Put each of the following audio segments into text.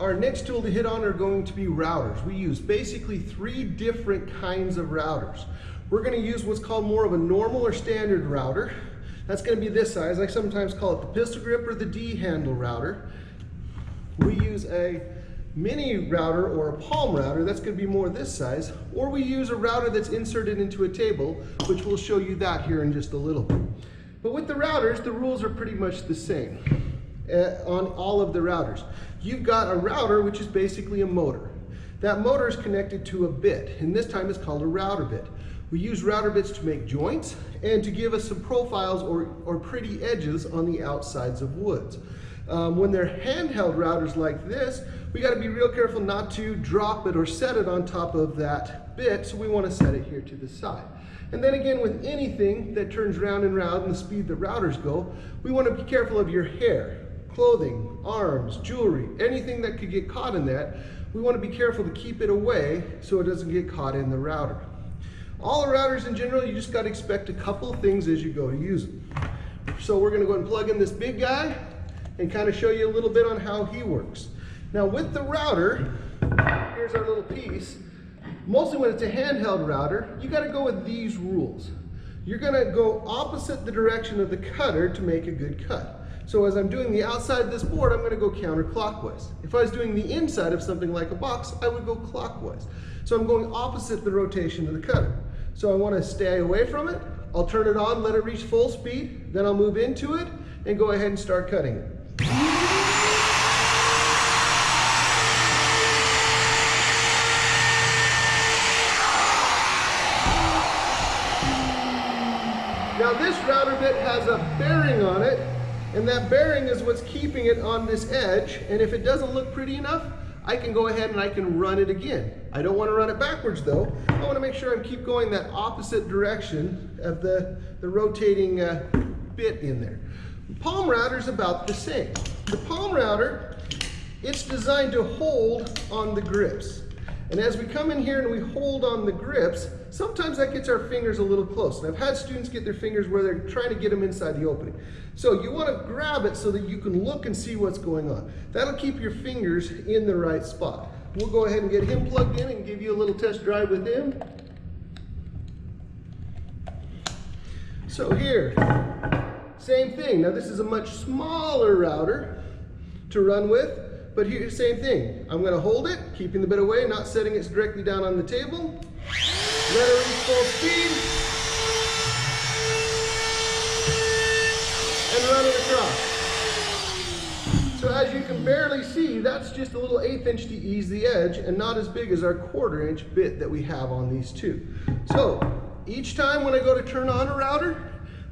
Our next tool to hit on are going to be routers. We use basically 3 different kinds of routers. We're going to use what's called more of a normal or standard router. That's going to be this size. I sometimes call it the pistol grip or the D handle router. We use a mini router or a palm router. That's going to be more this size. Or we use a router that's inserted into a table, which we'll show you that here in just a little bit. But with the routers, the rules are pretty much the same on all of the routers. You've got a router, which is basically a motor. That motor is connected to a bit, and this time it's called a router bit. We use router bits to make joints and to give us some profiles or pretty edges on the outsides of woods. When they're handheld routers like this, we got to be real careful not to drop it or set it on top of that bit, so we want to set it here to the side. And then again, with anything that turns round and round and the speed that routers go, we want to be careful of your hair, clothing, arms, jewelry, anything that could get caught in that. We want to be careful to keep it away so it doesn't get caught in the router. All the routers in general, you just got to expect a couple of things as you go to use them. So we're going to go and plug in this big guy and kind of show you a little bit on how he works. Now with the router, here's our little piece. Mostly when it's a handheld router, you got to go with these rules. You're going to go opposite the direction of the cutter to make a good cut. So as I'm doing the outside of this board, I'm going to go counterclockwise. If I was doing the inside of something like a box, I would go clockwise. So I'm going opposite the rotation of the cutter. So I want to stay away from it. I'll turn it on, let it reach full speed, then I'll move into it and go ahead and start cutting it. Now this router bit has a bearing on it, and that bearing is what's keeping it on this edge, and if it doesn't look pretty enough, I can go ahead and I can run it again. I don't want to run it backwards though. I want to make sure I keep going that opposite direction of the rotating bit in there. The palm router is about the same. The palm router, it's designed to hold on the grips. And as we come in here and we hold on the grips, sometimes that gets our fingers a little close. And I've had students get their fingers where they're trying to get them inside the opening. So you want to grab it so that you can look and see what's going on. That'll keep your fingers in the right spot. We'll go ahead and get him plugged in and give you a little test drive with him. So here, same thing. Now this is a much smaller router to run with, but here, same thing. I'm going to hold it, keeping the bit away, not setting it directly down on the table. Let it reach full speed. And run it across. So as you can barely see, that's just a little 1/8 inch to ease the edge and not as big as our 1/4 inch bit that we have on these two. So each time when I go to turn on a router,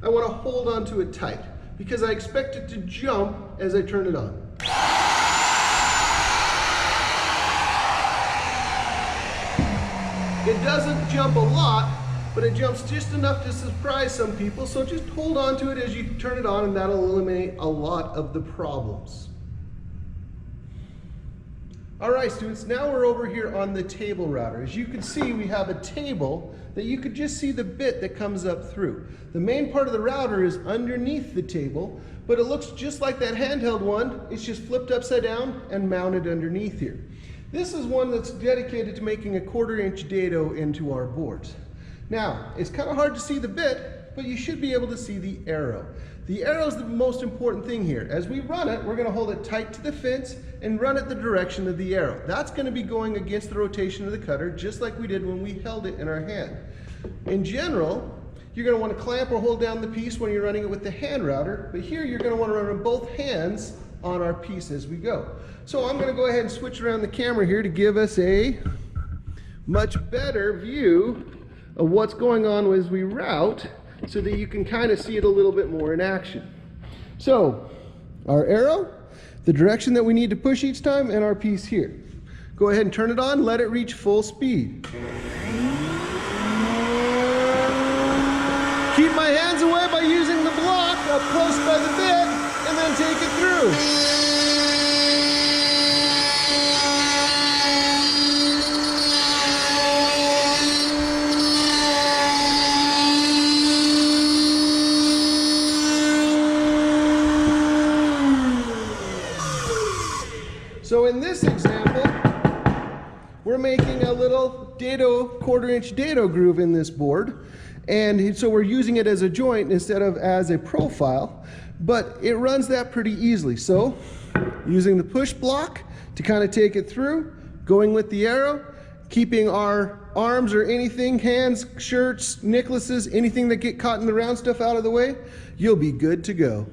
I want to hold onto it tight because I expect it to jump as I turn it on. It doesn't jump a lot, but it jumps just enough to surprise some people, so just hold on to it as you turn it on and that'll eliminate a lot of the problems. Alright students, now we're over here on the table router. As you can see, we have a table that you could just see the bit that comes up through. The main part of the router is underneath the table, but it looks just like that handheld one. It's just flipped upside down and mounted underneath here. This is one that's dedicated to making a 1/4 inch dado into our boards. Now, it's kind of hard to see the bit, but you should be able to see the arrow. The arrow is the most important thing here. As we run it, we're going to hold it tight to the fence and run it the direction of the arrow. That's going to be going against the rotation of the cutter, just like we did when we held it in our hand. In general, you're going to want to clamp or hold down the piece when you're running it with the hand router, but here you're going to want to run both hands on our piece as we go. So I'm going to go ahead and switch around the camera here to give us a much better view of what's going on as we route so that you can kind of see it a little bit more in action. So our arrow, the direction that we need to push each time, and our piece here. Go ahead and turn it on, let it reach full speed. Keep my hands away by using the block up close by the bit and then take it through. So in this example, we're making a little quarter-inch dado groove in this board. And so we're using it as a joint instead of as a profile, but it runs that pretty easily. So using the push block to kind of take it through, going with the arrow, keeping our arms or anything, hands, shirts, necklaces, anything that get caught in the round stuff out of the way, you'll be good to go.